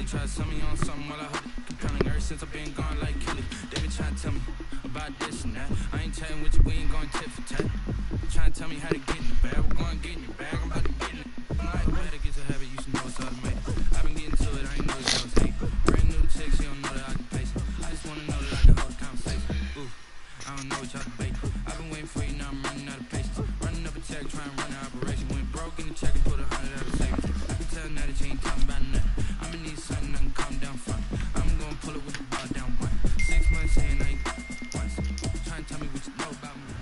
try to sell me on something while I hold it. Compelling ever since I've been gone like Kelly. They been trying to tell me about this and that. I ain't chatting with you, we ain't going tit for tat. Trying to tell me how to get in the bag. We're going to get in your bag, I'm about to get in it. I'm like, better get to have it, you should know it's automated. I've been getting to it, I ain't know it's always hate. Brand new chicks, you don't know that I can pace it. I just want to know that I can hold a conversation. Ooh, I don't know what y'all debate. I've been waiting for you, now I'm running out of patience. Running up a check, trying to run an operation. Went broke in the check and put 100 out of savings. I can tell now that you ain't talking about nothing. I'm gonna need something I can calm down from. I'm gonna pull it with the bar down one. 6 months in, I ain't once. Trying to tell me what you know about me.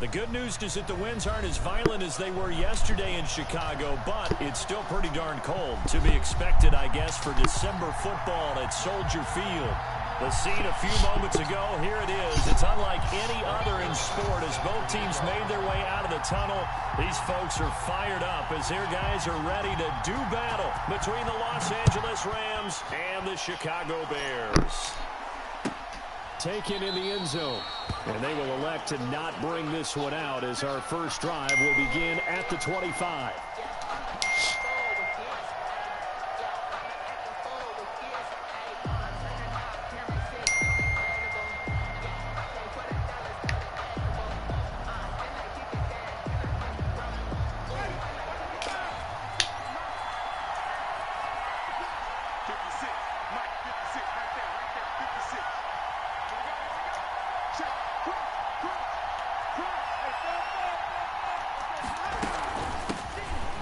The good news is that the winds aren't as violent as they were yesterday in Chicago, but it's still pretty darn cold. To be expected, I guess, for December football at Soldier Field. The scene a few moments ago, here it is. It's unlike any other in sport as both teams made their way out of the tunnel. These folks are fired up as their guys are ready to do battle between the Los Angeles Rams and the Chicago Bears. Taken in the end zone. And they will elect to not bring this one out as our first drive will begin at the 25.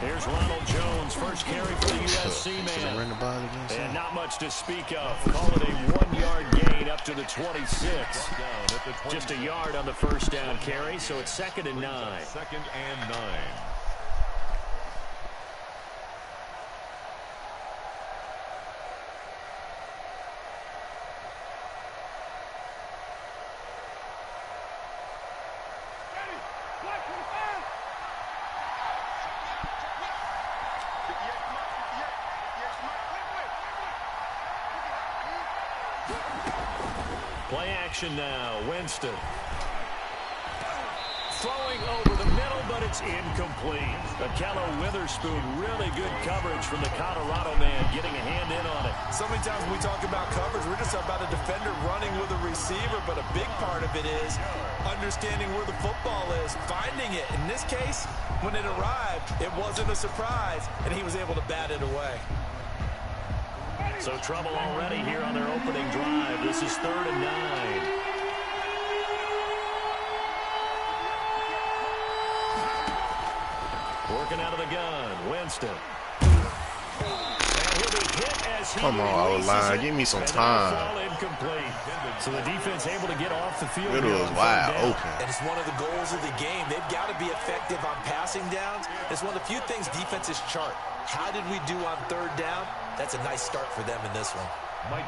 Here's Ronald Jones, first carry for the USC man. And not much to speak of. Call it a 1-yard gain up to the 26. Just a yard on the first down carry, so it's 2nd and 9. 2nd and 9. Play action now. Winston. Throwing over the middle, but it's incomplete. Akello Witherspoon, really good coverage from the Colorado man, getting a hand in on it. So many times when we talk about coverage, we're just about a defender running with a receiver, but a big part of it is understanding where the football is, finding it. In this case, when it arrived, it wasn't a surprise, and he was able to bat it away. So trouble already here on their opening drive. This is 3rd and 9. Working out of the gun, Winston. And he'll be hit as he Come on, O-line, give me some time. Incomplete. So the defense able to get off the field. It was wide open. And it's one of the goals of the game. They've got to be effective on passing downs. It's one of the few things defenses chart. How did we do on 3rd down? That's a nice start for them in this one.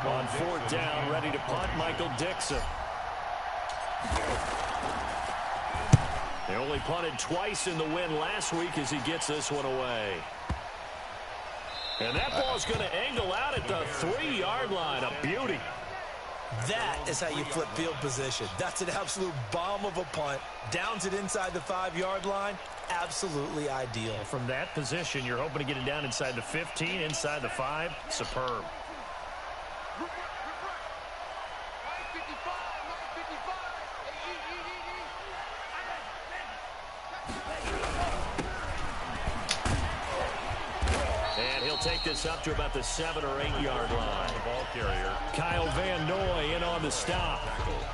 On 4th down, ready to punt, Michael Dixon. They only punted twice in the win last week as he gets this one away. And that ball's going to angle out at the 3-yard line. A beauty. That is how you flip field position. That's an absolute bomb of a punt. Downs it inside the 5-yard line. Absolutely ideal. From that position, you're hoping to get it down inside the 15, inside the 5. Superb. And he'll take this up to about the 7 or 8 yard line. Ball carrier. Kyle Van Noy in on the stop.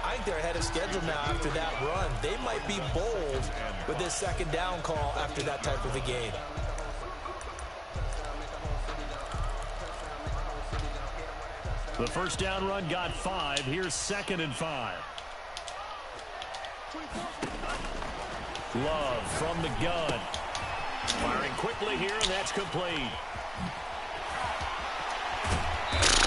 I think they're ahead of schedule now after that run. They might be bold with this 2nd down call after that type of a game. The first down run got 5. Here's 2nd and 5. Love from the gun. Firing quickly here, and that's complete.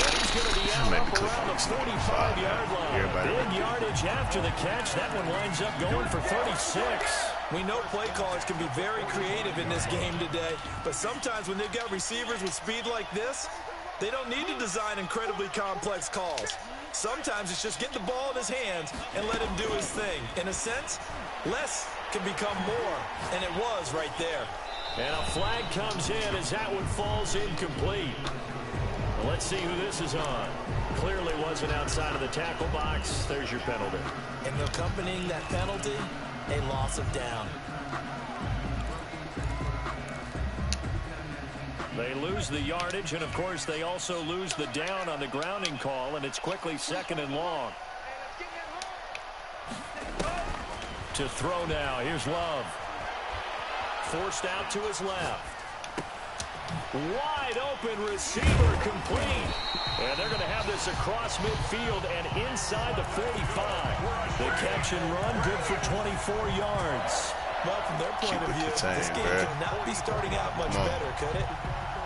And he's going to be out up around the 45-yard line. Big yardage after the catch. That one winds up going for 36. We know play callers can be very creative in this game today, but sometimes when they've got receivers with speed like this, they don't need to design incredibly complex calls. Sometimes it's just get the ball in his hands and let him do his thing. In a sense, less can become more, and it was right there. And a flag comes in as that one falls incomplete. Well, let's see who this is on. Clearly wasn't outside of the tackle box. There's your penalty. And accompanying that penalty, a loss of down. They lose the yardage, and, of course, they also lose the down on the grounding call, and it's quickly 2nd and long. To throw now. Here's Love. Forced out to his left. Wide open receiver complete. And they're going to have this across midfield and inside the 45. The catch and run, good for 24 yards. Well, from their point of view, this game could not be starting out much better, could it?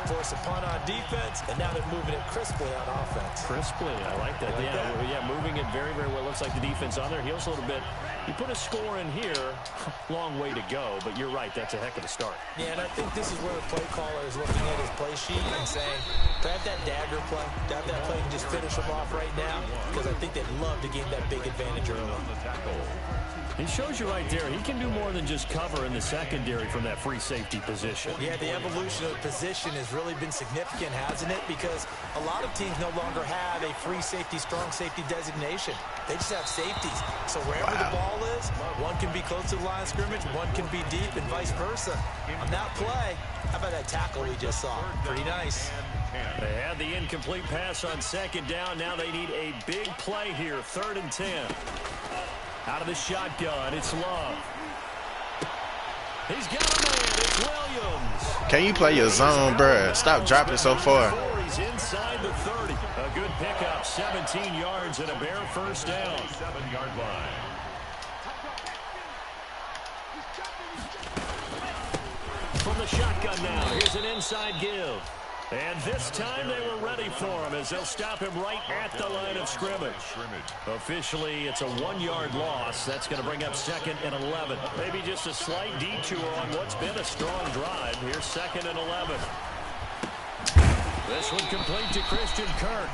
Force a punt on defense, and now they're moving it crisply on offense. Crisply, I like that. Yeah, moving it very, very well. Looks like the defense on their heels a little bit. You put a score in here, long way to go, but you're right, that's a heck of a start. Yeah, and I think this is where the play caller is looking at his play sheet and saying, grab that dagger play, grab that play and just finish them off right now, because I think they'd love to gain that big advantage early. He shows you right there, he can do more than just cover in the secondary from that free safety position. Yeah, the evolution of the position has really been significant, hasn't it? Because a lot of teams no longer have a free safety, strong safety designation. They just have safeties. So wherever the ball is, one can be close to the line of scrimmage, one can be deep, and vice versa. On that play, how about that tackle we just saw? Pretty nice. They had the incomplete pass on 2nd down. Now they need a big play here, 3rd and 10. Out of the shotgun, it's Love. He's got a man, it's Williams. Can you play your zone, bruh? Stop dropping so far. He's inside the 30. A good pickup, 17 yards and a bare first down. 7-yard line. From the shotgun now, here's an inside give. And this time they were ready for him as they'll stop him right at the line of scrimmage. Officially, it's a 1-yard loss. That's going to bring up 2nd and 11. Maybe just a slight detour on what's been a strong drive. Here's 2nd and 11. This one complete to Christian Kirk.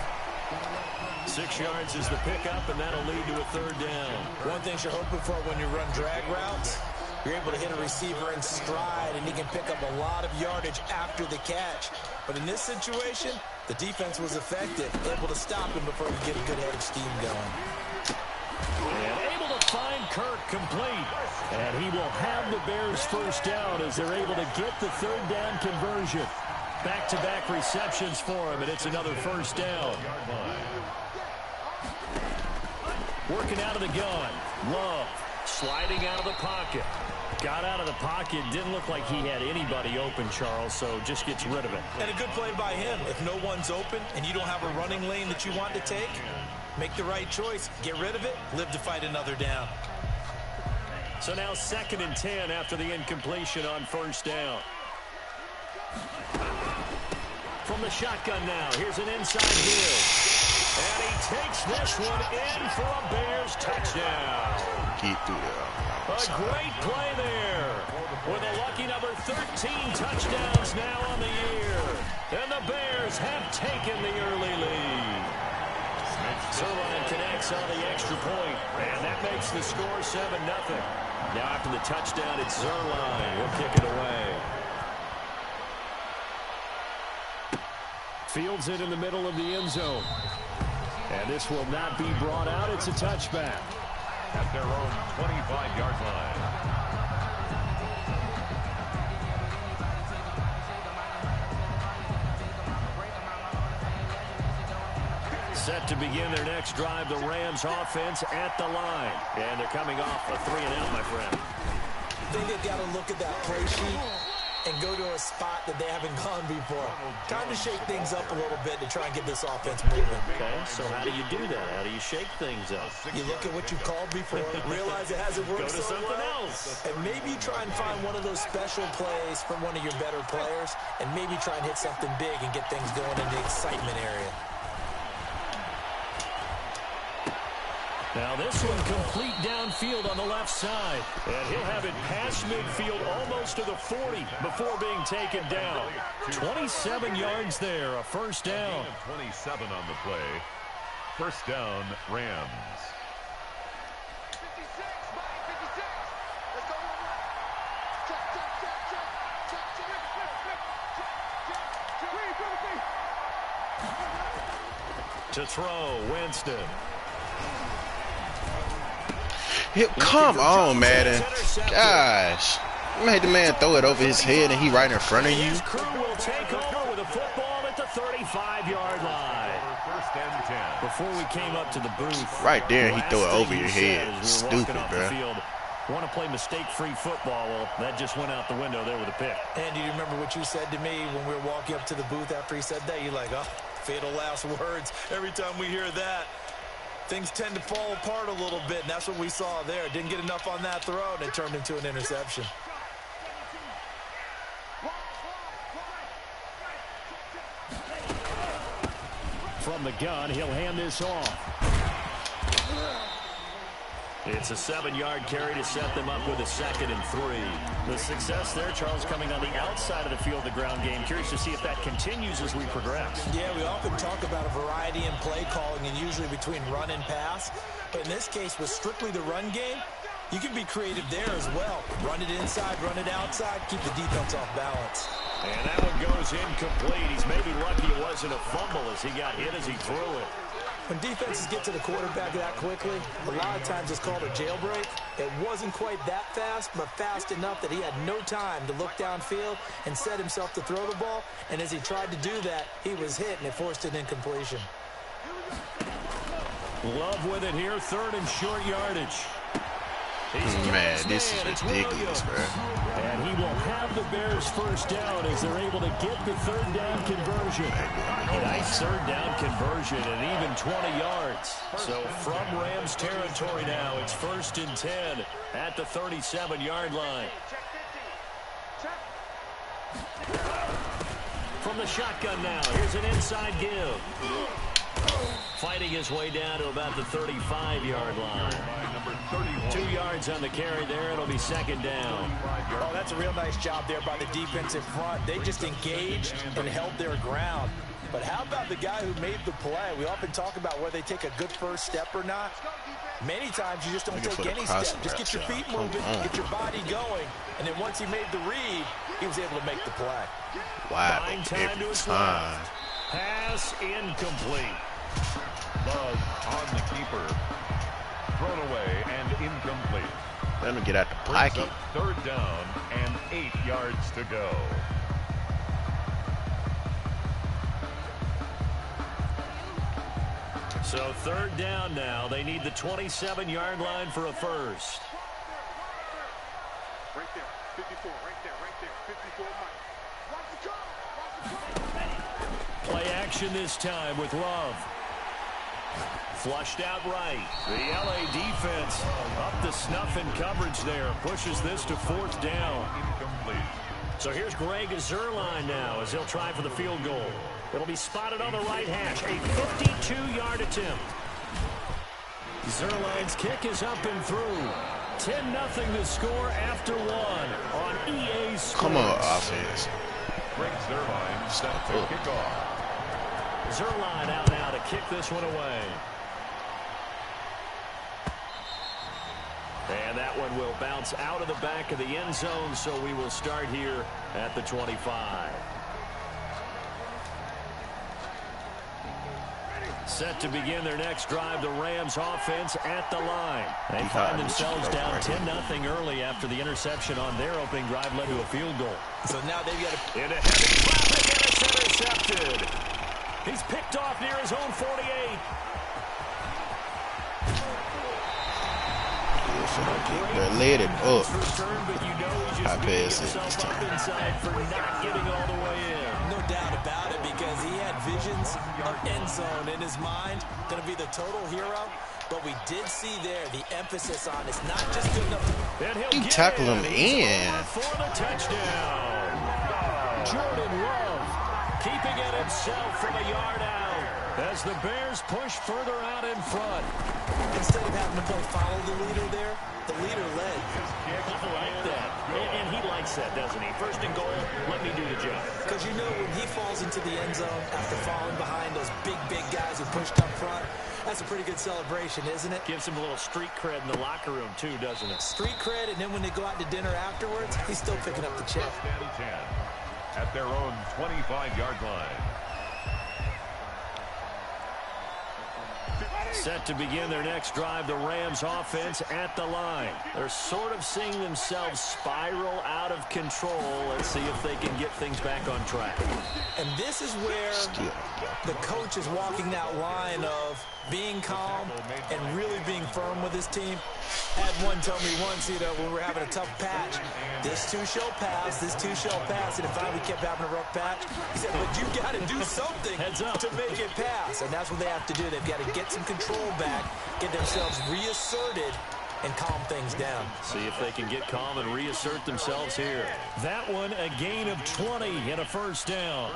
6 yards is the pickup, and that'll lead to a 3rd down. One thing you're hoping for when you run drag routes, you're able to hit a receiver in stride, and he can pick up a lot of yardage after the catch. But in this situation, the defense was effective, able to stop him before he get a good head of steam going. And able to find Kirk complete. And he will have the Bears first down as they're able to get the 3rd down conversion. Back-to-back receptions for him, and it's another first down. Working out of the gun. Love sliding out of the pocket. Got out of the pocket. Didn't look like he had anybody open, Charles, so just gets rid of it. And a good play by him. If no one's open and you don't have a running lane that you want to take, make the right choice. Get rid of it. Live to fight another down. So now 2nd and 10 after the incompletion on first down. From the shotgun now. Here's an inside give. And he takes this one in for a Bears touchdown. Keep through there. A great play there. With a lucky number 13 touchdowns now on the year. And the Bears have taken the early lead. Zerline connects on the extra point. And that makes the score 7-0. Now after the touchdown, it's Zerline. He'll kick it away. Fields it in the middle of the end zone. And this will not be brought out. It's a touchback. At their own 25-yard line. Set to begin their next drive, the Rams offense at the line. And they're coming off a 3-and-out, my friend. I think they've got to look at that play sheet and go to a spot that they haven't gone before. Time to shake things up a little bit to try and get this offense moving. Okay, so how do you do that? How do you shake things up? You look at what you called before, realize it hasn't worked Go to so something well, else. and maybe try and find one of those special plays from one of your better players, and maybe try and hit something big and get things going in the excitement area. Now this one complete downfield on the left side. And he'll have it past midfield almost to the 40 before being taken down. 27 yards there, a first down. 27 on the play. First down, Rams. To throw, Winston. Come on, Madden. Gosh. You made the man throw it over his head and he right in front of you. His crew will take over with a football at the 35-yard line. First and 10. Before we came up to the booth, Right there, he last threw it thing over you your said head. as we were walking Stupid, off bro. the field, want to play mistake-free football. Well, that just went out the window there with a pick. And do you remember what you said to me when we were walking up to the booth after he said that? You're like, oh, fatal last words. Every time we hear that, things tend to fall apart a little bit, and that's what we saw there. Didn't get enough on that throw, and it turned into an interception. From the gun, he'll hand this off. It's a 7-yard carry to set them up with a 2nd and 3. The success there, Charles, coming on the outside of the field, the ground game. Curious to see if that continues as we progress. Yeah, we often talk about a variety in play calling and usually between run and pass. But in this case, with strictly the run game, you can be creative there as well. Run it inside, run it outside, keep the defense off balance. And that one goes incomplete. He's maybe lucky it wasn't a fumble as he got hit as he threw it. When defenses get to the quarterback that quickly, a lot of times it's called a jailbreak. It wasn't quite that fast, but fast enough that he had no time to look downfield and set himself to throw the ball. And as he tried to do that, he was hit, and it forced an incompletion. Love with it here, 3rd and short yardage. Man, this is ridiculous, bro. And he will have the Bears first down as they're able to get the 3rd down conversion. A nice 3rd down conversion and even 20 yards. So from Rams territory now, it's 1st and 10 at the 37-yard line. From the shotgun now, here's an inside give. Fighting his way down to about the 35-yard line. 2 yards on the carry there. It'll be 2nd down. Oh, that's a real nice job there by the defense in front. They just engaged and held their ground. But how about the guy who made the play? We often talk about whether they take a good first step or not. Many times you just don't take any step. Just get your feet moving, get your body going. And then once he made the read, he was able to make the play. Wow, Time to every his time. left. Pass incomplete. Love on the keeper. Thrown away and incomplete. Let him get out the Brings pocket. up 3rd down and 8 yards to go. So 3rd down now. They need the 27-yard line for a first. Right there, 54, right there, 54, Mike. Play action this time with Love. Flushed out right. The LA defense up to snuff in coverage there. Pushes this to 4th down. Incomplete. So here's Greg Zuerlein now as he'll try for the field goal. It'll be spotted on the right hash. A 52-yard attempt. Zuerlein's kick is up and through. 10-0 the score after 1 on EA Sports. Come on, offense. Greg Zuerlein set to kick off. Zuerlein out now to kick this one away. And that one will bounce out of the back of the end zone, so we will start here at the 25. Set to begin their next drive, the Rams offense at the line. They find themselves down 10-0 early after the interception on their opening drive led to a field goal. So now they've got to... Into heavy traffic, and it's intercepted. He's picked off near his own 48. They laid it up. I pass it this time. Inside for not getting all the way in. No doubt about it, because he had visions of end zone in his mind. Going to be the total hero. But we did see there the emphasis on it's not just good enough to... You tackle him in. For the touchdown. Jordan Love keeping it himself from a yard out as the Bears push further out in front. Instead of having to play follow the leader there, the leader led. I like that. And he likes that, doesn't he? First and goal, let me do the job. Because you know when he falls into the end zone after falling behind those big guys who pushed up front, that's a pretty good celebration, isn't it? Gives him a little street cred in the locker room, too, doesn't it? Street cred, and then when they go out to dinner afterwards, he's still picking up the check. First and 10 at their own 25-yard line. Set to begin their next drive, the Rams offense at the line. They're sort of seeing themselves spiral out of control. Let's see if they can get things back on track. And this is where the coach is walking that line of being calm and really being firm with his team. I had one tell me once, when we were having a tough patch, this two shall pass, this two shall pass, and finally we kept having a rough patch. He said, but you got to do something to make it pass, and that's what they have to do. They've got to get some control back, get themselves reasserted, and calm things down. See if they can get calm and reassert themselves here. That one, a gain of 20 and a first down.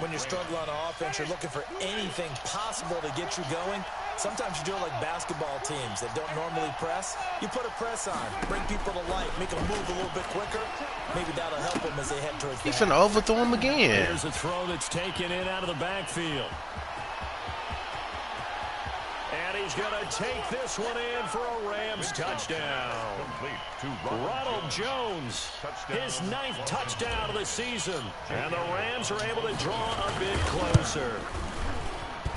When you struggle on offense, you're looking for anything possible to get you going. Sometimes you do it like basketball teams that don't normally press. You put a press on, bring people to life, make them move a little bit quicker. Maybe that'll help them as they head towards the He's finna overthrow him again. Here's a throw that's taken in out of the backfield. And he's going to take this one in for a Rams touchdown. Ronald Jones, his 9th touchdown of the season. And the Rams are able to draw a bit closer.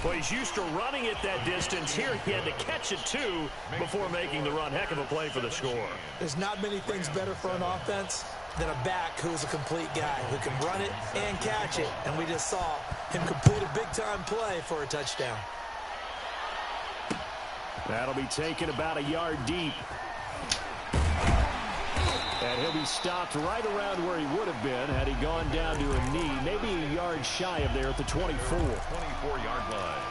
Well, he's used to running it that distance. Here he had to catch it, too, before making the run. Heck of a play for the score. There's not many things better for an offense than a back who's a complete guy who can run it and catch it. And we just saw him complete a big-time play for a touchdown. That'll be taken about a yard deep. And he'll be stopped right around where he would have been had he gone down to a knee, maybe a yard shy of there at the 24. 24-yard line.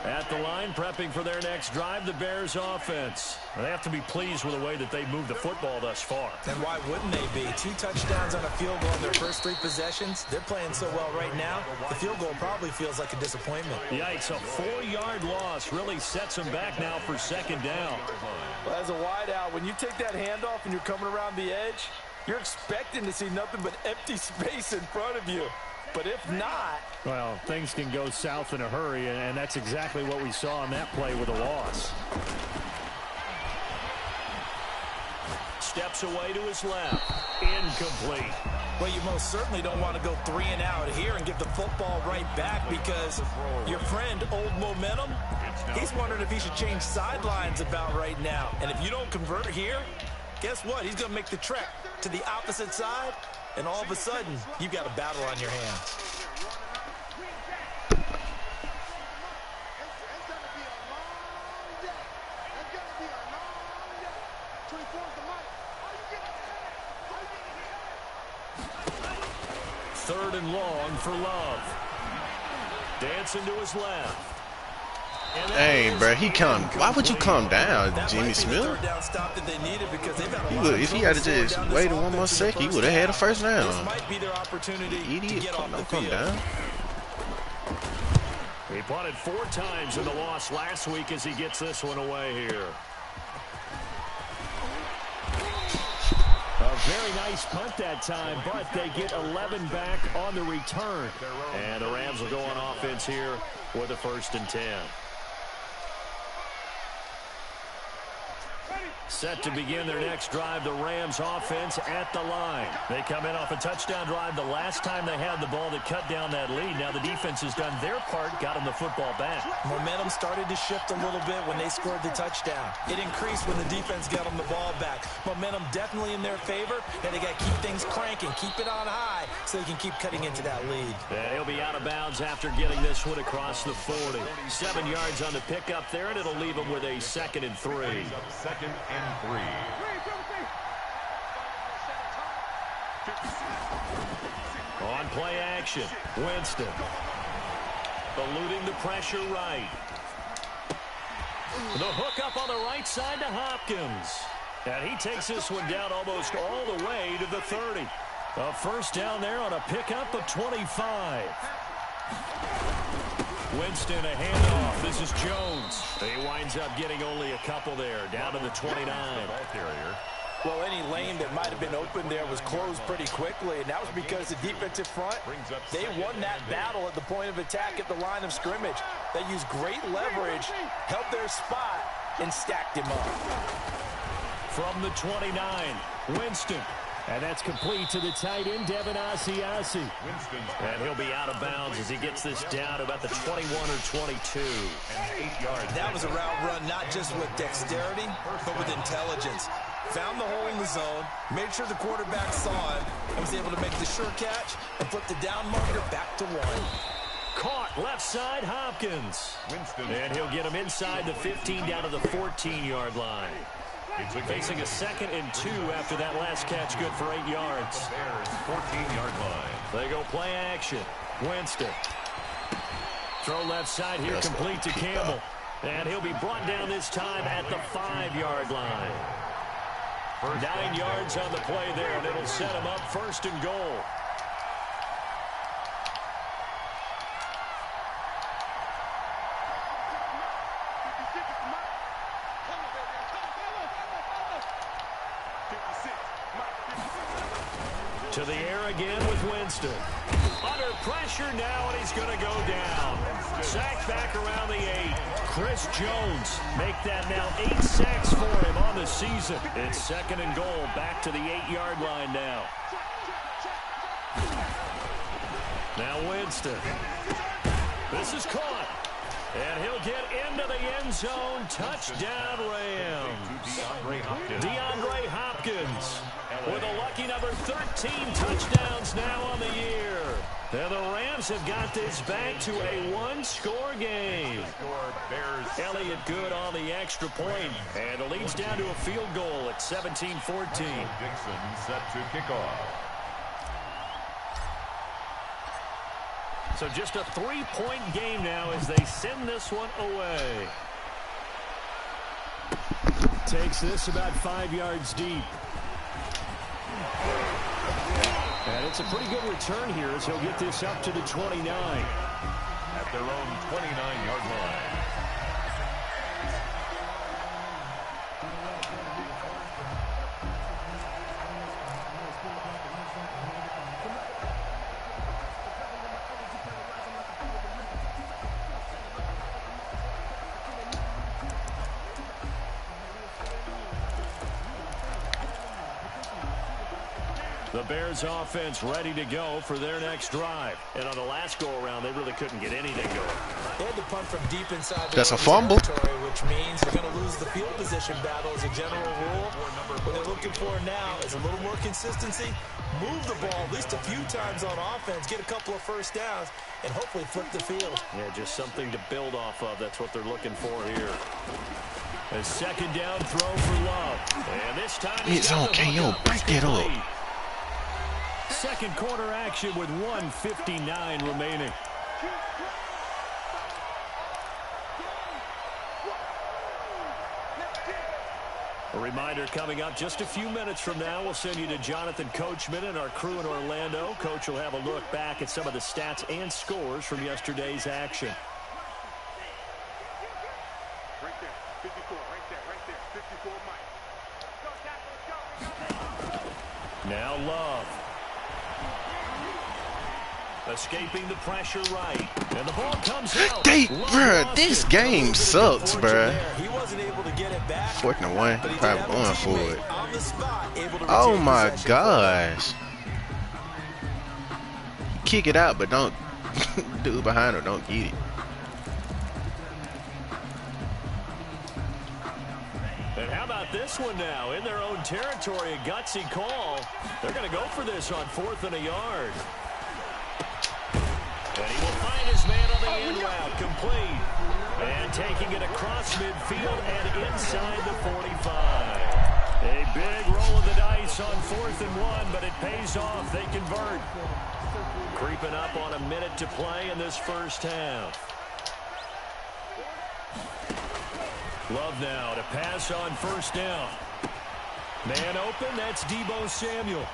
At the line, prepping for their next drive, the Bears offense. They have to be pleased with the way that they've moved the football thus far. And why wouldn't they be? 2 touchdowns on a field goal in their first 3 possessions. They're playing so well right now, the field goal probably feels like a disappointment. Yikes, a 4-yard loss really sets them back now for second down. Well, as a wideout, when you take that handoff and you're coming around the edge, you're expecting to see nothing but empty space in front of you. But if not... Well, things can go south in a hurry, and that's exactly what we saw on that play with a loss. Steps away to his left. Incomplete. Well, you most certainly don't want to go 3 and out here and give the football right back because your friend, Old Momentum, he's wondering if he should change sidelines about right now. And if you don't convert here, guess what? He's going to make the trek to the opposite side, and all of a sudden, you've got a battle on your hands. Third and long for Love. Dancing to his left. Hey, bro, why would you calm down, Jimmy Smith? If he had to just wait 1 more second, he would have had a first down. Idiot, calm down. He punted 4 times in the loss last week as he gets this one away here. A very nice punt that time, but they get 11 back on the return. And the Rams will go on offense here with a 1st and 10. Set to begin their next drive, the Rams offense at the line. They come in off a touchdown drive the last time they had the ball that cut down that lead. Now the defense has done their part, got them the football back. Momentum started to shift a little bit when they scored the touchdown. It increased when the defense got them the ball back. Momentum definitely in their favor, and they got to keep things cranking, keep it on high so they can keep cutting into that lead. And he'll be out of bounds after getting this one across the 40. 7 yards on the pickup there, and it'll leave them with a 2nd and 3. 2nd and 3. On play action, Winston. Eluding the pressure right. The hook up on the right side to Hopkins. And he takes this one down almost all the way to the 30. A first down there on a pickup of 25. Winston, a handoff. This is Jones. He winds up getting only a couple there, down to the 29. Well, any lane that might have been open there was closed pretty quickly, and that was because the defensive front, they won that battle at the point of attack at the line of scrimmage. They used great leverage, held their spot, and stacked him up. From the 29, Winston. And that's complete to the tight end, Devin Asiasi. And he'll be out of bounds as he gets this down to about the 21 or 22. And 8 yards. That was a route run not just with dexterity, but with intelligence. Found the hole in the zone, made sure the quarterback saw it, and was able to make the sure catch and flip the down marker back to 1. Caught left side, Hopkins. Winston. And he'll get him inside the 15 down to the 14-yard line. Facing a 2nd and 2 after that last catch, good for 8 yards. Bears 14-yard line. They go play action. Winston. Throw left side here, complete to Campbell. And he'll be brought down this time at the 5-yard line. 9 yards on the play there, and it'll set him up 1st and goal. To the air again with Winston. Under pressure now, and he's going to go down. Sacked back around the 8. Chris Jones make that now 8 sacks for him on the season. It's 2nd and goal, back to the 8-yard line now. Now Winston. This is caught. And he'll get into the end zone. Touchdown, Rams. DeAndre Hopkins with a lucky number 13 touchdowns now on the year. And the Rams have got this back to a 1-score game. Elliott good on the extra point, and it leads down to a field goal at 17-14. Dixon set to kick off. So just a 3-point game now as they send this one away. Takes this about 5 yards deep. And it's a pretty good return here as he'll get this up to the 29. At their own 29-yard line. The Bears offense ready to go for their next drive. And on the last go-around, they really couldn't get anything going. They had to punt from deep inside That's a fumble. territory, which means they're going to lose the field position battle as a general rule. What they're looking for now is a little more consistency, move the ball at least a few times on offense, get a couple of first downs, and hopefully flip the field. Yeah, just something to build off of. That's what they're looking for here. A 2nd down throw for Love. And this time It's okay, yo, break it up. 2nd quarter action with 1:59 remaining. A reminder coming up just a few minutes from now, we'll send you to Jonathan Coachman and our crew in Orlando. Coach will have a look back at some of the stats and scores from yesterday's action. Right there, 54, right there, 54, Mike. Now Love. Escaping the pressure right. And the ball comes out. Bruh, this game sucks, bruh. He wasn't able to get it back. 4th and 1, but he probably did have a going for teammate it. on the spot, able to Oh retain my possession. gosh. Kick it out, but don't do it behind or don't get it. And how about this one now? In their own territory, a gutsy call. They're going to go for this on 4th and a yard. And he will find his man on the end route, complete. And taking it across midfield and inside the 45. A big roll of the dice on 4th and 1, but it pays off. They convert. Creeping up on a minute to play in this first half. Love now to pass on 1st down. Man open, that's Deebo Samuel.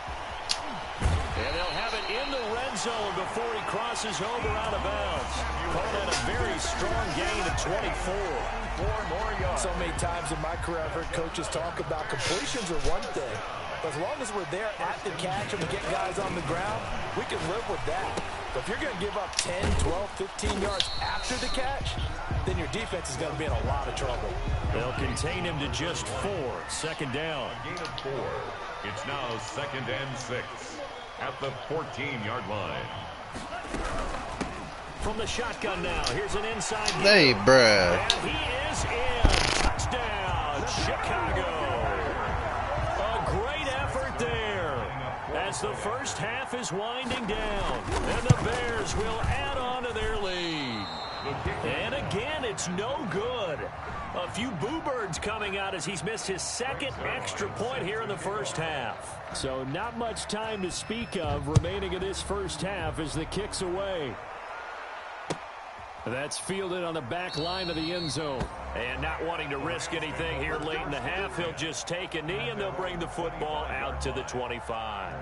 And they'll have it in the red zone before he crosses over out of bounds. Called that a very strong gain of 24. more yards. So many times in my career, I've heard coaches talk about completions are one thing. But as long as we're there at the catch and we get guys on the ground, we can live with that. But if you're going to give up 10, 12, 15 yards after the catch, then your defense is going to be in a lot of trouble. They'll contain him to just 4. Second down. A gain of 4. It's now 2nd and 6 at the 14-yard line. From the shotgun now, here's an inside. Hey, bruh. And he is in. Touchdown, Chicago. A great effort there as the first half is winding down. And the Bears will add on to their lead. And again, it's no good. A few boo birds coming out as he's missed his second extra point here in the first half. So not much time to speak of remaining in this first half as the kick's away. That's fielded on the back line of the end zone. And not wanting to risk anything here late in the half, he'll just take a knee and they'll bring the football out to the 25.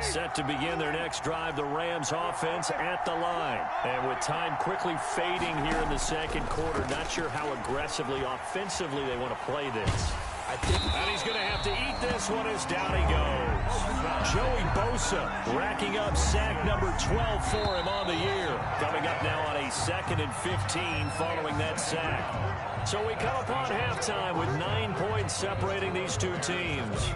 Set to begin their next drive, the Rams offense at the line. And with time quickly fading here in the second quarter, not sure how aggressively, offensively they want to play this. And he's going to have to eat this one as down he goes. Joey Bosa racking up sack number 12 for him on the year. Coming up now on a 2nd and 15 following that sack. So we come upon halftime with 9 points separating these two teams.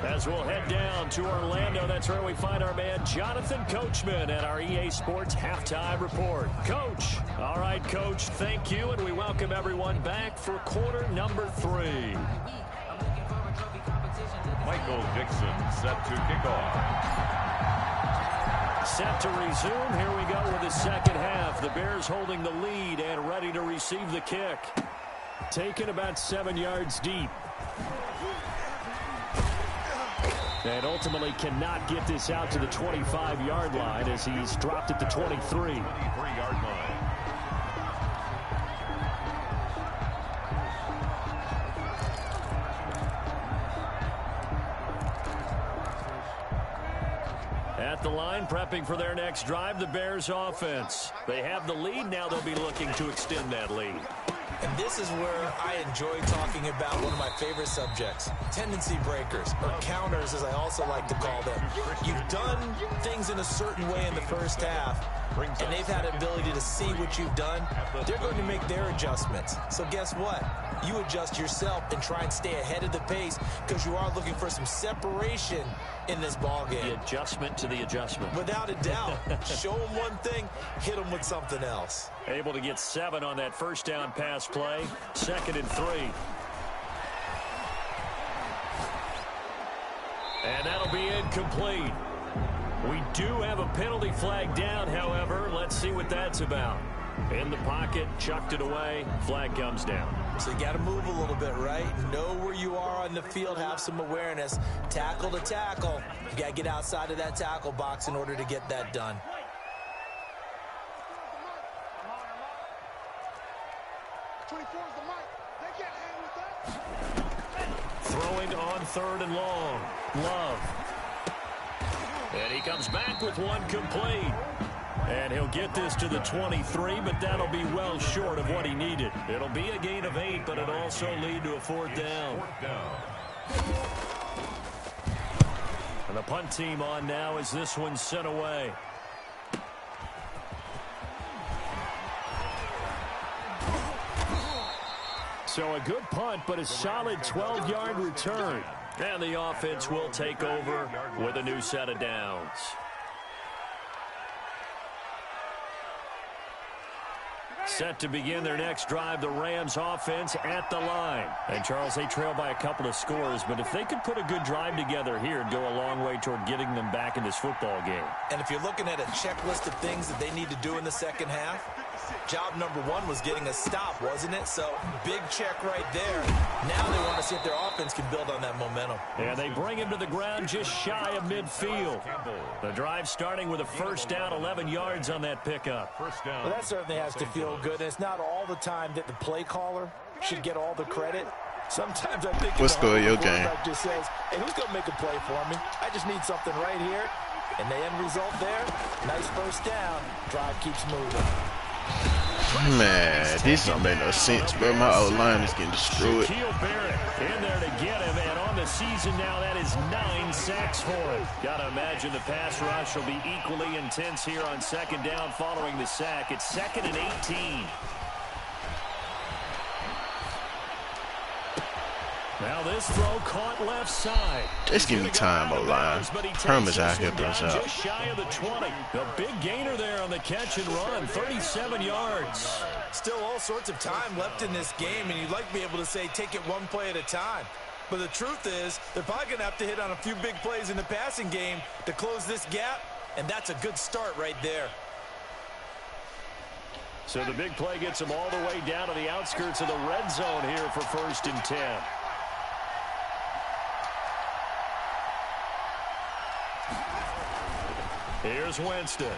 As we'll head down to Orlando, that's where we find our man Jonathan Coachman at our EA Sports Halftime Report. Coach. All right, Coach, thank you, and we welcome everyone back for quarter number 3. Michael Dixon set to kick off. Set to resume. Here we go with the second half. The Bears holding the lead and ready to receive the kick. Taken about 7 yards deep. And ultimately cannot get this out to the 25-yard line as he's dropped at the 23. 23-yard line. At the line, prepping for their next drive, the Bears offense. They have the lead. Now they'll be looking to extend that lead. And this is where I enjoy talking about one of my favorite subjects, tendency breakers, or counters as I also like to call them. You've done things in a certain way in the first half, and they've had an ability to see what you've done. They're going to make their adjustments. So guess what? You adjust yourself and try and stay ahead of the pace because you are looking for some separation in this ball game. The adjustment to the adjustment. Without a doubt. Show them one thing, hit them with something else. Able to get 7 on that first down pass play. 2nd and 3. And that'll be incomplete. We do have a penalty flag down, however. Let's see what that's about. In the pocket, chucked it away, flag comes down. So you got to move a little bit, right? Know where you are on the field, have some awareness. Tackle to tackle. You got to get outside of that tackle box in order to get that done. Throwing on 3rd and long. Love. And he comes back with one complete. And he'll get this to the 23, but that'll be well short of what he needed. It'll be a gain of 8, but it'll also lead to a 4th down. And the punt team on now as this one's sent away. So a good punt, but a solid 12-yard return. And the offense will take over with a new set of downs. Set to begin their next drive, the Rams offense at the line. And Charles, they trail by a couple of scores, but if they could put a good drive together here, it'd go a long way toward getting them back in this football game. And if you're looking at a checklist of things that they need to do in the second half, job number 1 was getting a stop, wasn't it? So big check right there. Now they want to see if their offense can build on that momentum. And they bring him to the ground just shy of midfield. The drive starting with a first down, 11 yards on that pickup. First down. Well, that certainly has to feel good. It's not all the time that the play caller should get all the credit. Sometimes I think What score your game? quarterback just says, hey, who's going to make a play for me? I just need something right here. And the end result there, nice first down. Drive keeps moving. Man, this don't make no sense, bro. My O-line is getting destroyed. Shaquille Barrett in there to get him, and on the season now, that is 9 sacks for him. Gotta imagine the pass rush will be equally intense here on second down following the sack. It's 2nd and 18. Now this throw caught left side. Just give me time, O-line. Promise I'll help us out. Just shy of the 20. The big gainer there on the catch and run, 37 yards. Still all sorts of time left in this game, and you'd like to be able to say take it one play at a time. But the truth is, they're probably going to have to hit on a few big plays in the passing game to close this gap, and that's a good start right there. So the big play gets them all the way down to the outskirts of the red zone here for 1st and 10. Here's Winston.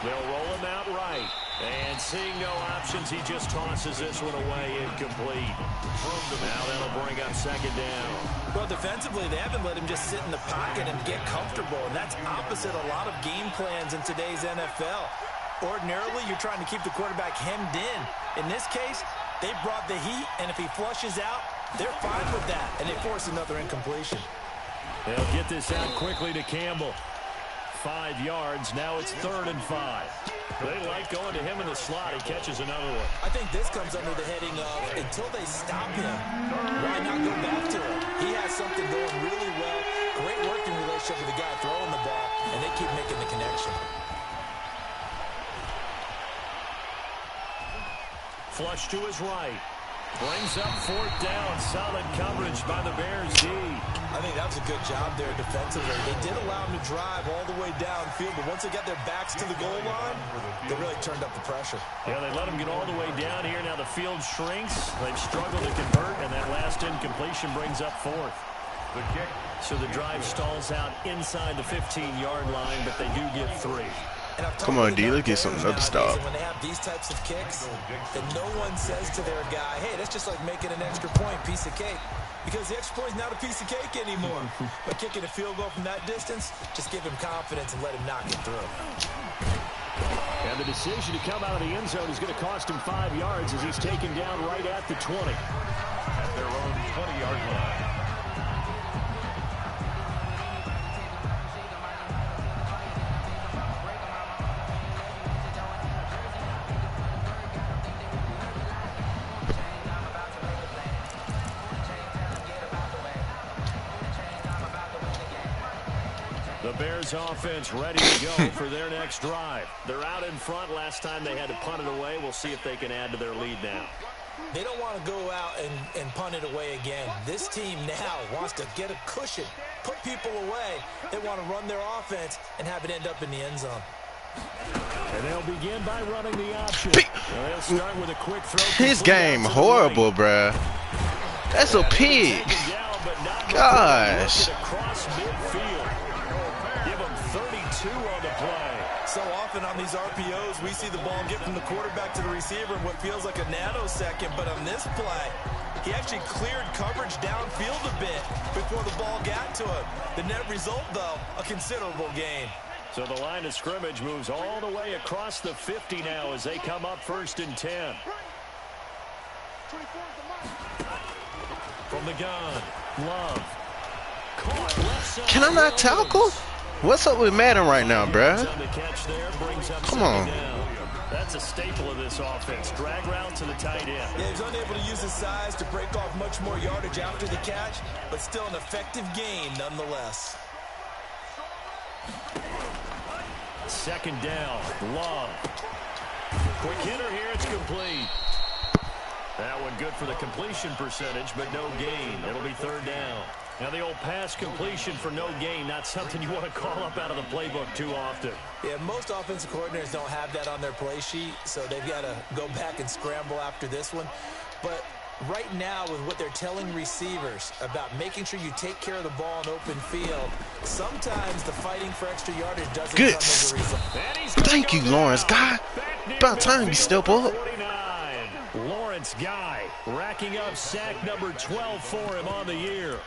They'll roll him out right. And seeing no options, he just tosses this one away incomplete. Now that'll bring up 2nd down. Well, defensively, they haven't let him just sit in the pocket and get comfortable, and that's opposite a lot of game plans in today's NFL. Ordinarily, you're trying to keep the quarterback hemmed in. In this case, they brought the heat, and if he flushes out, they're fine with that, and they force another incompletion. They'll get this out quickly to Campbell. 5 yards. Now it's 3rd and 5. They like going to him in the slot. He catches another one. I think this comes under the heading of until they stop him, why not go back to him? He has something going really well. Great working relationship with the guy throwing the ball, and they keep making the connection. Flush to his right. Brings up 4th down. Solid coverage by the Bears D. I think that was a good job there defensively. They did allow him to drive all the way downfield, but once they got their backs to the goal line, they really turned up the pressure. Yeah, they let him get all the way down here. Now the field shrinks. They've struggled to convert, and that last incompletion brings up 4th. The kick. So the drive stalls out inside the 15-yard line, but they do get 3. Come on, D. Let's get some another stop. When they have these types of kicks, and no one says to their guy, hey, that's just like making an extra point, piece of cake. Because the extra point is not a piece of cake anymore. By kicking a field goal from that distance, just give him confidence and let him knock it through. And the decision to come out of the end zone is going to cost him 5 yards as he's taken down right at the 20. At their own 20-yard line. The Bears offense ready to go for their next drive. They're out in front. Last time they had to punt it away. We'll see if they can add to their lead now. They don't want to go out and punt it away again. This team now wants to get a cushion, put people away. They want to run their offense and have it end up in the end zone. And they'll begin by running the option. They'll start with a quick throw. His game horrible, bruh. That's a pig. Gosh. Across midfield. Give him 32 on the play. So often on these RPOs, we see the ball get from the quarterback to the receiver in what feels like a nanosecond. But on this play, he actually cleared coverage downfield a bit before the ball got to him. The net result, though, a considerable gain. So the line of scrimmage moves all the way across the 50 now as they come up 1st and 10. From the gun, Love. Caught left side. Can I not tackle? What's up with Madden right now, bruh? Come on. That's a staple of this offense. Drag route to the tight end. Yeah, he's unable to use his size to break off much more yardage after the catch, but still an effective gain nonetheless. 2nd down, Love. Quick hitter here, it's complete. That one good for the completion percentage, but no gain. It'll be 3rd down. Now the old pass completion for no gain, not something you want to call up out of the playbook too often. Yeah, most offensive coordinators don't have that on their play sheet, so they've got to go back and scramble after this one. But right now, with what they're telling receivers about making sure you take care of the ball in open field, sometimes the fighting for extra yardage doesn't come as a result. Thank you, Lawrence. God, about time you step up. Lawrence Guy, racking up sack number 12 for him on the year.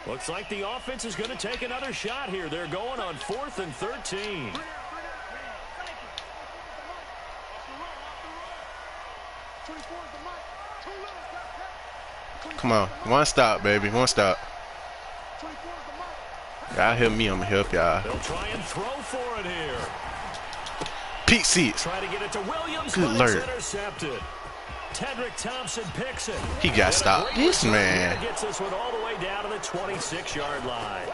Looks like the offense is going to take another shot here. They're going on 4th and 13. Come on. One stop, baby. One stop. Y'all help me. I'm going to help y'all. They'll try and throw for it here. Pete seats. Try to get it to Williams, Good but lord. it's intercepted. Tedrick Thompson picks it. He got stopped. This man. Gets this one all the way down to the 26-yard line.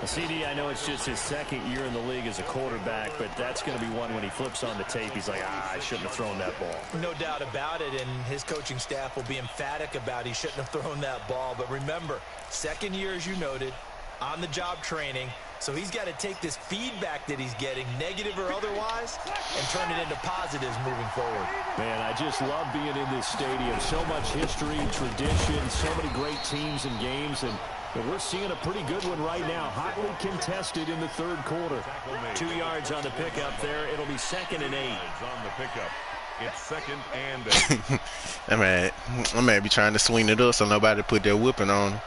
CD, I know it's just his second year in the league as a quarterback, but that's going to be one when he flips on the tape. He's like, I shouldn't have thrown that ball. No doubt about it, and his coaching staff will be emphatic about he shouldn't have thrown that ball. But remember, second year, as you noted, on-the-job training. So he's got to take this feedback that he's getting, negative or otherwise, and turn it into positives moving forward. Man, I just love being in this stadium. So much history, tradition, so many great teams and games, and we're seeing a pretty good one right now. Hotly contested in the third quarter. 2 yards on the pickup there. It'll be 2nd and 8. On the pickup. It's 2nd and 8. I may be trying to swing it up so nobody put their whipping on him.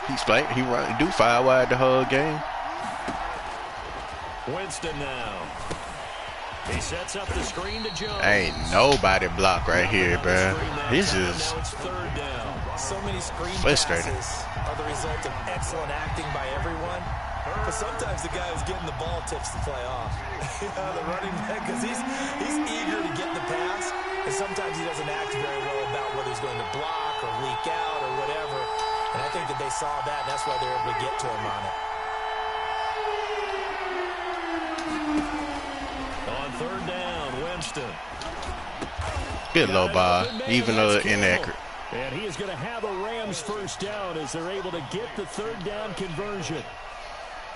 He do 5 wide the whole game. Winston now. He sets up the screen to Jones. Ain't nobody block right here, bro. This is so many screen frustrating. passes are the result of excellent acting by everyone. But sometimes the guy who's getting the ball tips the play off. The running back, because he's eager to get the pass, and sometimes he doesn't act very well about whether he's going to block or leak out or whatever. And I think that they saw that, and that's why they're able to get to him on it. On 3rd down, Winston. Good low ball, even though inaccurate. And he is going to have a Rams first down as they're able to get the 3rd down conversion.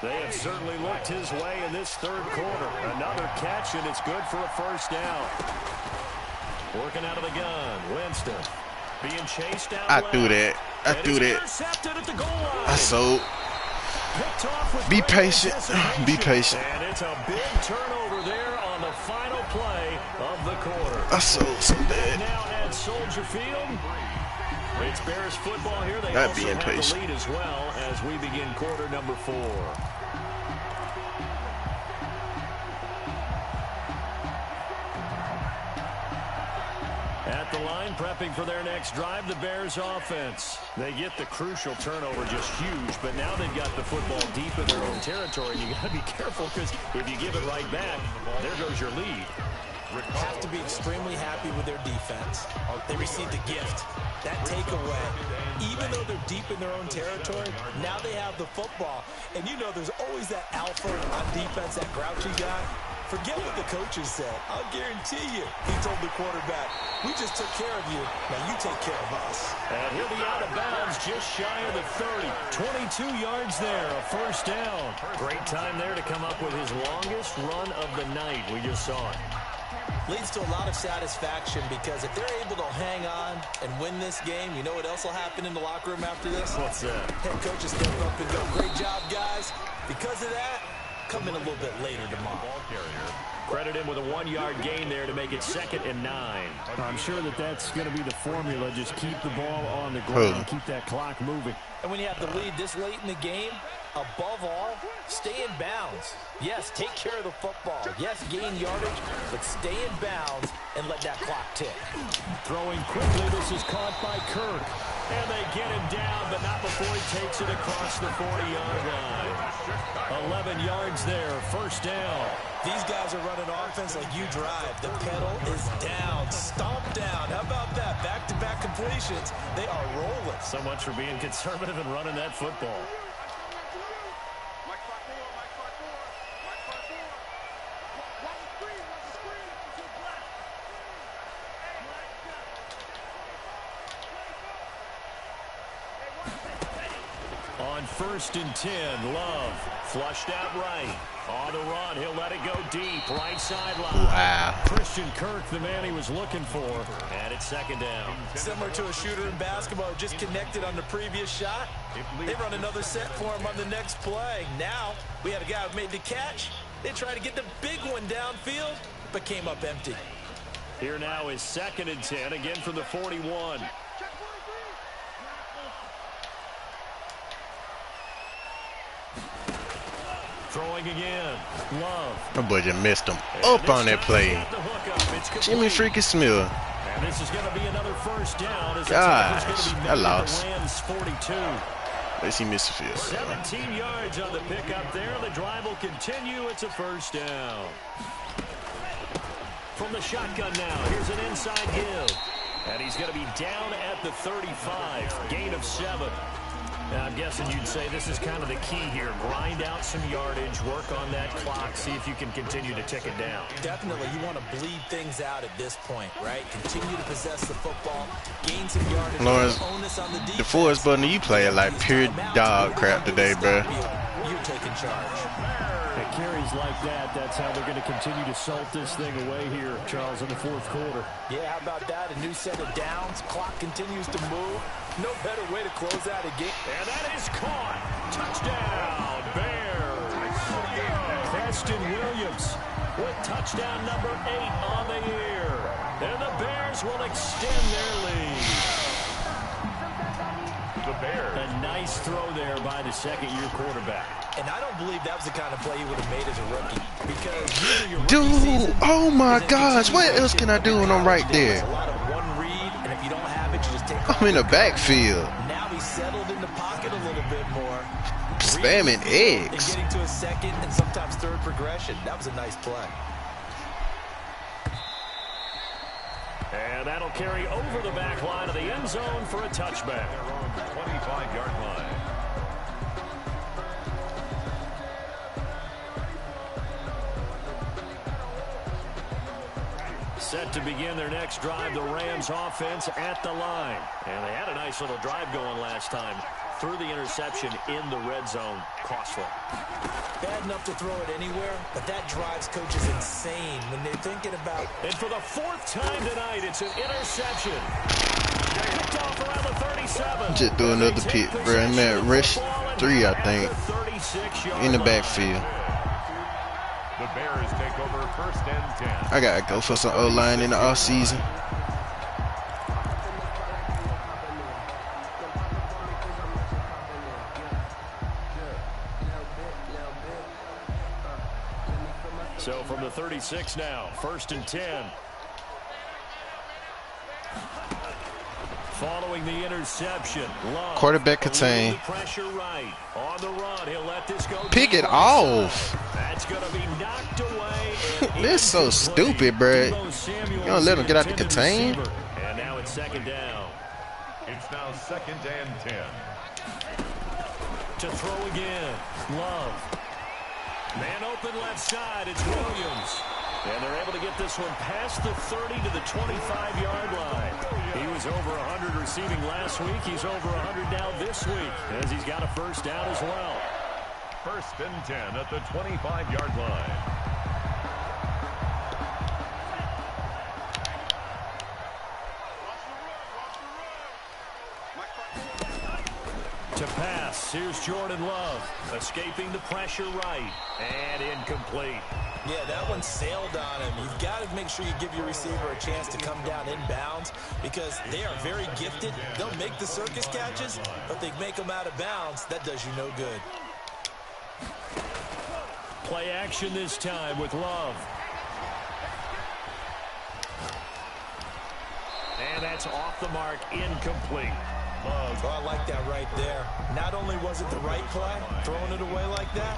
They have certainly looked his way in this 3rd quarter. Another catch, and it's good for a first down. Working out of the gun, Winston. Being chased out. I threw that. I sold. Be patient. Be patient. And it's a big turnover there on the final play of the quarter. I sold so bad. Now at Soldier Field. It's Bears football here. They Not also being have patient. the lead as well as we begin quarter number 4. At the line, prepping for their next drive, the Bears offense. They get the crucial turnover, just huge, but now they've got the football deep in their own territory, and you got to be careful because if you give it right back, there goes your lead. Have to be extremely happy with their defense. They received a gift. That takeaway, even though they're deep in their own territory, now they have the football. And you know there's always that alpha on defense, that grouchy guy. Forget what the coaches said. I'll guarantee you, he told the quarterback, we just took care of you. Now you take care of us. And he'll be out of bounds just shy of the 30. 22 yards there, a first down. Great time there to come up with his longest run of the night. We just saw it. Leads to a lot of satisfaction because if they're able to hang on and win this game, you know what else will happen in the locker room after this? What's that? Head coaches step up and go, great job, guys. Because of that, come in a little bit later tomorrow. Credit him with a 1-yard gain there to make it 2nd and 9. I'm sure that's going to be the formula. Just keep the ball on the ground and keep that clock moving. And when you have the lead this late in the game, above all, stay in bounds. Yes, take care of the football. Yes, gain yardage, but stay in bounds and let that clock tick. Throwing quickly, this is caught by Kirk. And they get him down, but not before he takes it across the 40-yard line. 11 yards there, first down. These guys are running offense like you drive. The pedal is down, stomp down. How about that? Back-to-back completions. They are rolling. So much for being conservative and running that football. On 1st and 10. Love flushed out right. On the run, he'll let it go deep. Right sideline. Wow. Christian Kirk, the man he was looking for. And it's 2nd down. Similar to a shooter in basketball, just connected on the previous shot. They run another set for him on the next play. Now, we had a guy who made the catch. They tried to get the big one downfield, but came up empty. Here now is 2nd and 10, again from the 41. Throwing again. Love. My boy just missed him up on that play. Jimmy freaking Smith. And this is going to be another 1st down. Gosh, I lost. Rams 42. At least he missed the field. 17 yards on the pickup there. The drive will continue. It's a 1st down. From the shotgun now, here's an inside give. And he's going to be down at the 35. Gain of 7. Now, I'm guessing you'd say this is kind of the key here. Grind out some yardage, work on that clock, see if you can continue to tick it down. Definitely, you want to bleed things out at this point, right? Continue to possess the football, gain some yardage. Lawrence, onus on the defense. the Forrest Button, you play like pure dog crap today, bro. You're taking charge. At carries like that, that's how they're going to continue to salt this thing away here, Charles, in the 4th quarter. Yeah, how about that? A new set of downs. Clock continues to move. No better way to close out a game. And that is caught. Touchdown, Bears. Preston Williams with touchdown number 8 on the year. And the Bears will extend their lead. The Bears. A nice throw there by the 2nd-year quarterback. And I don't believe that was the kind of play he would have made as a rookie. Because usually your rookie Dude, season oh my is in gosh, what continuous else can I do when I'm right there? A lot of one read, and if you don't have it, you just take I'm in the backfield. Now he's settled in the pocket a little bit more. Spamming And eggs. getting to a 2nd and sometimes 3rd progression. That was a nice play. And that'll carry over the back line of the end zone for a touchback. 25-yard line. Set to begin their next drive, the Rams offense at the line. And they had a nice little drive going last time. Threw the interception in the red zone. Costly. Bad enough to throw it anywhere, but that drives coaches insane when they're thinking about... And for the 4th time tonight, it's an interception. Picked off around the 37. Just do another pick, bro. I'm at rush 3, I think. In the backfield. The Bears take over 1st and 10. I gotta go for some O-line in the offseason. So from the 36 now, 1st and 10. Following the interception, Love Quarterback contain. Pressure right. On the run, he'll let this go. Pick it off. That's going to be knocked away. This is so stupid, bro. You gonna let him get out the contain? And now it's 2nd down. It's now 2nd and 10. To throw again. Love. Man open left side. It's Williams. And they're able to get this one past the 30 to the 25-yard line. He was over 100 receiving last week. He's over 100 now this week as he's got a 1st down as well. 1st and 10 at the 25-yard line. To pass, here's Jordan Love, escaping the pressure right, and incomplete. Yeah, that one sailed on him. You've got to make sure you give your receiver a chance to come down inbounds because they are very gifted. They'll make the circus catches, but they make them out of bounds. That does you no good. Play action this time with Love. And that's off the mark, incomplete. Oh, I like that right there. Not only was it the right play, throwing it away like that,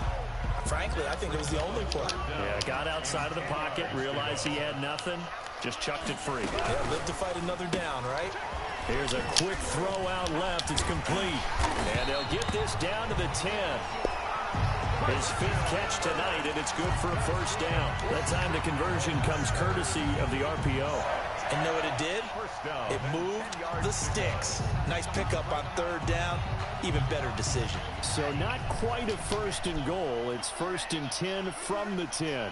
frankly, I think it was the only play. Yeah, got outside of the pocket, realized he had nothing, just chucked it free. Yeah, live to fight another down, right? Here's a quick throw out left. It's complete. And they'll get this down to the 10. His 5th catch tonight, and it's good for a 1st down. That time the conversion comes courtesy of the RPO. And know what it did? It moved the sticks. Nice pickup on third down. Even better decision. So not quite a 1st and goal. It's 1st and 10 from the 10.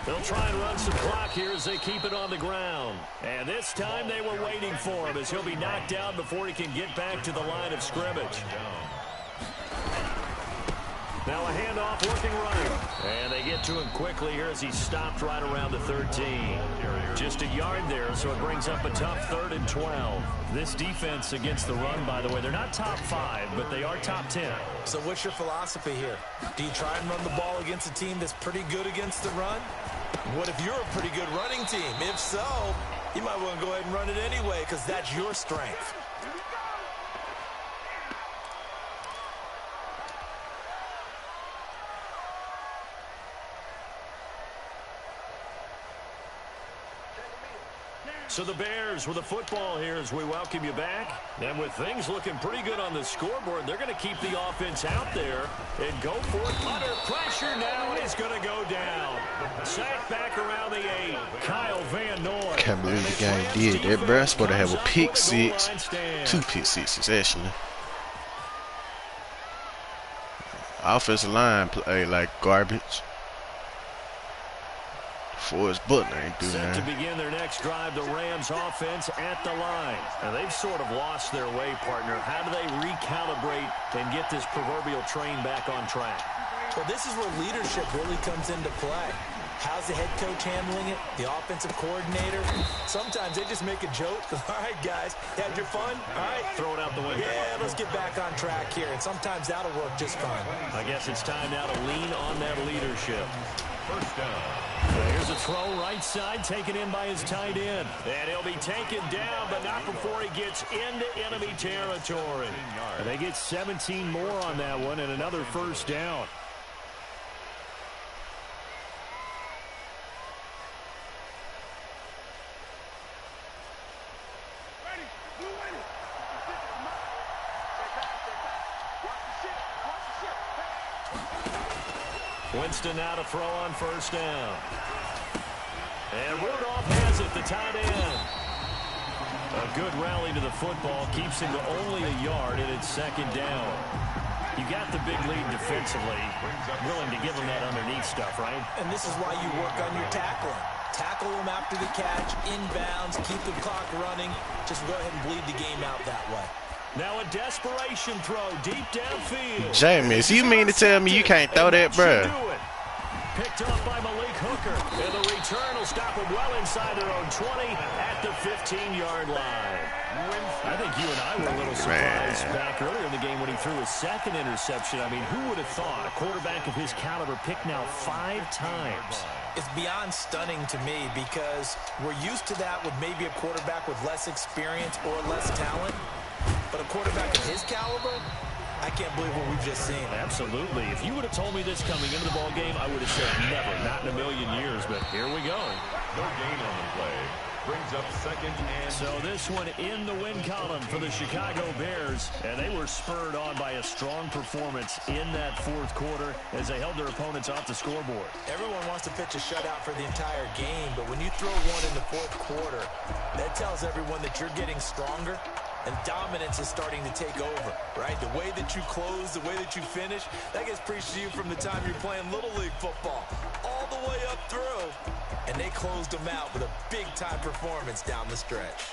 They'll try and run some clock here as they keep it on the ground. And this time they were waiting for him as he'll be knocked down before he can get back to the line of scrimmage. Now a handoff working right. And they get to him quickly here as he stopped right around the 13. Just a yard there, so it brings up a tough 3rd and 12. This defense against the run, by the way, they're not top 5, but they are top 10. So what's your philosophy here? Do you try and run the ball against a team that's pretty good against the run? What if you're a pretty good running team? If so, you might want to go ahead and run it anyway because that's your strength. So the Bears with the football here as we welcome you back. And with things looking pretty good on the scoreboard, they're going to keep the offense out there and go for it. Under pressure now, and he's going to go down. Sacked back around the 8. Kyle Van Noy. Can't believe the game did that, bro. That's supposed to have a pick 6. 2 pick 6s, actually. Offensive line play like garbage. Forrest Butler ain't doing that. Set to begin their next drive, the Rams offense at the line. And they've sort of lost their way, partner. How do they recalibrate and get this proverbial train back on track? Well, this is where leadership really comes into play. How's the head coach handling it? The offensive coordinator? Sometimes they just make a joke. All right, guys, had your fun? All right. Throw it out the window. Yeah, let's get back on track here. And sometimes that'll work just fine. I guess it's time now to lean on that leadership. 1st down. Here's a throw right side, taken in by his tight end. And he'll be taken down, but not before he gets into enemy territory. And they get 17 more on that one and another 1st down. Winston now to throw on 1st down. And Rudolph has it, the tight end. A good rally to the football, keeps him to only a yard, and it's 2nd down. You got the big lead defensively, willing to give him that underneath stuff, right? And this is why you work on your tackling. Tackle them after the catch, inbounds, keep the clock running. Just go ahead and bleed the game out that way. Now a desperation throw deep downfield. Jameis, you mean to tell me you can't throw that, bro? Picked up by Malik Hooker. And the return will stop him well inside their own 20 at the 15-yard line. I think you and I were a little surprised back earlier in the game when he threw his 2nd interception. I mean, who would have thought a quarterback of his caliber picked now 5 times? It's beyond stunning to me because we're used to that with maybe a quarterback with less experience or less talent. But a quarterback of his caliber, I can't believe what we've just seen. Absolutely. If you would have told me this coming into the ball game, I would have said never, not in a million years. But here we go. No gain on the play. Brings up 2nd and... So this one in the win column for the Chicago Bears. And they were spurred on by a strong performance in that 4th quarter as they held their opponents off the scoreboard. Everyone wants to pitch a shutout for the entire game, but when you throw one in the 4th quarter, that tells everyone that you're getting stronger. And dominance is starting to take over, right? The way that you close, the way that you finish, that gets preached to you from the time you're playing Little League football all the way up through. And they closed them out with a big-time performance down the stretch.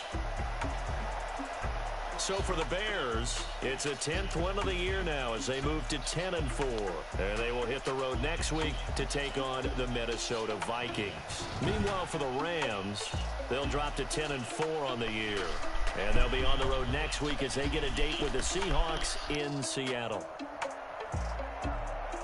So for the Bears, it's a 10th win of the year now as they move to 10-4. And they will hit the road next week to take on the Minnesota Vikings. Meanwhile, for the Rams, they'll drop to 10-4 on the year. And they'll be on the road next week as they get a date with the Seahawks in Seattle.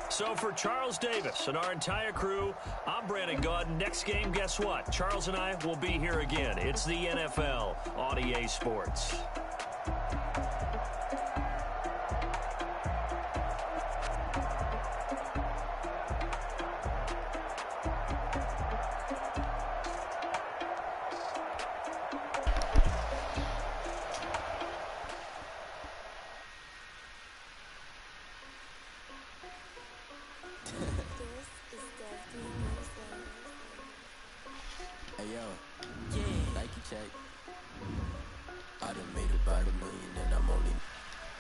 So for Charles Davis and our entire crew, I'm Brandon Gaudin. Next game, guess what? Charles and I will be here again. It's the NFL on EA Sports.